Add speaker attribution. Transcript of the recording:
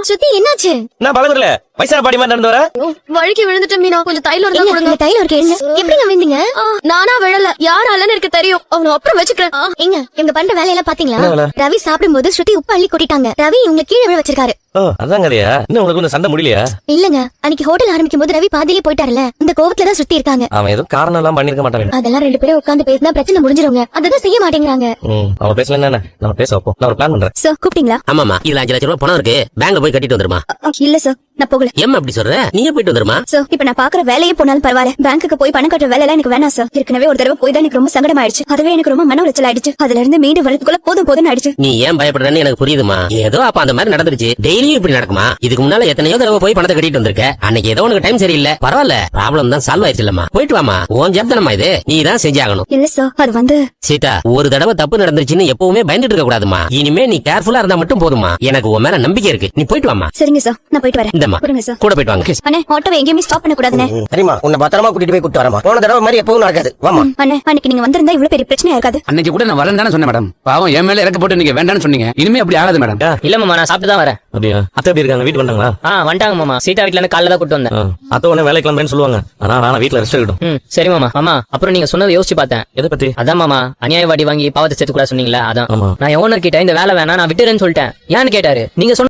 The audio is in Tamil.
Speaker 1: சுத்தி என்னாச்சு?
Speaker 2: நான் பழகுறல வயசான பாடி மாதிரி நடந்து வர
Speaker 1: வழுக்கி விழுந்துட்டேன் மீனா. கொஞ்சம் தைலம் இருந்தா கொடுங்க. தைலம் இருக்கு. எப்படிங்க விழுந்தீங்க? நானா விழல, யாராலன்னு எனக்கு தெரியும். அவன அப்புறம் வச்சுக்கிறேன். எங்க இவங்க பண்ற வேலையெல்லாம் பாத்தீங்களா? ரவி சாப்பிடும்போது ஸ்ருதி உப்பு அள்ளி கொட்டிட்டாங்க. ரவி இவங்க கீழே விழ வச்சிருக்காரு.
Speaker 2: அதான் கதையா? இன்னும் உங்களுக்கு கொஞ்சம் சண்டை முடியலையா?
Speaker 1: இல்லங்க, அன்னைக்கு ஹோட்டல் ஆரம்பிக்கும் போது ரவி பாதியிலே போயிட்டாருல, இந்த கோவத்துல தான் சுத்தி இருக்காங்க.
Speaker 2: அவன் ஏதோ காரணம் எல்லாம் பண்ணிருக்க மாட்டான்.
Speaker 1: அதெல்லாம் ரெண்டு பேரும் உட்கார்ந்து பேசினா பிரச்சனை முடிஞ்சிருங்க. அததான் செய்ய மாட்டேங்கிறாங்க.
Speaker 2: அவன் பேசல என்ன, நம்ம பேச வைப்போம். நான் ஒரு பிளான் பண்றேன்.
Speaker 1: சார் கூப்பிட்டீங்களா?
Speaker 3: ஆமாமா, இதுல 5 லட்சம் ரூபாய் பணம் இருக்கு. பேங்க்ல போய் கட்டிட்டு வந்துருமா?
Speaker 1: இல்ல சார், நான் போகல.
Speaker 3: ஏம்மா அப்படி சொல்ற? நீயே போயிட்டு வந்துருமா?
Speaker 1: சார், இப்ப நான் பாக்குற வேலையே போனாலும் பரவாயில்ல, பேங்க்குக்கு போய் பணம் கட்டுற வேலை எல்லாம் எனக்கு வேணாம் சார். ஏற்கனவே ஒரு தடவை போய் தான் எனக்கு ரொம்ப சங்கடம் ஆயிடுச்சு. அதுவே எனக்கு ரொம்ப மன உளைச்சல் ஆயிடுச்சு. அதுல இருந்து மீண்டும் வரதுக்குள்ள போதும் போதும்னு ஆயிடுச்சு.
Speaker 3: நீ ஏன் பயப்படுறன்னு எனக்கு புரியுதுமா. ஏதோ அப்ப அந்த மாதிரி நடந்துருச்சு. டெய்லியும் இப்படி நடக்குமா? இதுக்கு முன்னால எத்தனையோ தடவை போய் பணத்தை கட்டிட்டு வந்திருக்க. அன்னைக்கு ஏதோ உனக்கு டைம் சரியில்லை. பரவாயில்ல, ப்ராப்ளம் தான் சால்வ் ஆயிடுச்சு இல்லம்மா. போயிட்டு வாமா. உன் ஜப்தனமா இது, நீ தான் செஞ்சாகணும்.
Speaker 1: இல்ல சார், அது வந்து
Speaker 3: சீதா, ஒரு தடவை தப்பு நடந்துருச்சுன்னு எப்பவுமே பயந்துட்டு இருக்க கூடாதுமா. இனிமே நீ கேர்ஃபுல்லா இருந்தா மட்டும் போதுமா. எனக்கு உன் மேல நம்பிக்கை இருக்கு. நீ போயிட்டு வாமா.
Speaker 1: சரிங்க சார், நான் போயிட்டு வரேன்.
Speaker 3: இந்தம்மா
Speaker 1: கொடுங்க சார்.
Speaker 3: கூட போயிட்டு வாங்க.
Speaker 1: அண்ணே, ஆட்டோவை எங்கேயுமே ஸ்டாப் பண்ண கூடாதுனே.
Speaker 4: சரிமா, உன்னை பத்திரமா கூட்டிட்டு போய் கூட்டு வரமா. போன தடவை மாதிரி எப்பவும் நடக்காது. வாமா.
Speaker 1: அண்ணே, அன்னைக்கு நீங்க வந்திருந்தா இவ்வளவு பெரிய பிரச்சனையா இருக்காது.
Speaker 5: அன்னைக்கு கூட நான் வரேன் தானே சொன்னேன் மேடம். பாவம் என் மேல இறக்க போட்டு நீங்க வேண்டாம்னு சொன்னீங்க. இனிமே அப்படி ஆகாது மேடம்.
Speaker 6: இல்ல மாமா, நான் சாப்பிட்டு தான் வரேன்.
Speaker 2: அப்படியா? அத்தை எப்படி இருக்காங்க? வீட்டு வந்தாங்களா?
Speaker 6: வந்துட்டாங்க மாமா. சீதா வீட்டுல இருந்து காலைல தான் கூட்டு வந்தேன்.
Speaker 2: அத்தை உடனே வேலைக்கு கிளம்புறேன்னு சொல்லுவாங்க. ஆனா நான் வீட்டுல ரெஸ்ட் எடுக்கட்டும்.
Speaker 6: சரி மாமா. மாமா, அப்புறம் நீங்க சொன்னதை யோசிச்சு பார்த்தேன்.
Speaker 2: எதை பத்தி?
Speaker 6: அதான் மாமா, அநியாயவாடி வாங்கி பாவத்தை சேர்த்து கூட சொன்னீங்களா? அதான்
Speaker 2: ஆமா.
Speaker 6: நான் ஓனர் கிட்ட இந்த வேலை வேணா நான் விட்டுறேன்னு சொல்லிட்டேன். ஏன்னு கேட்டாரு. நீங்க சொன்ன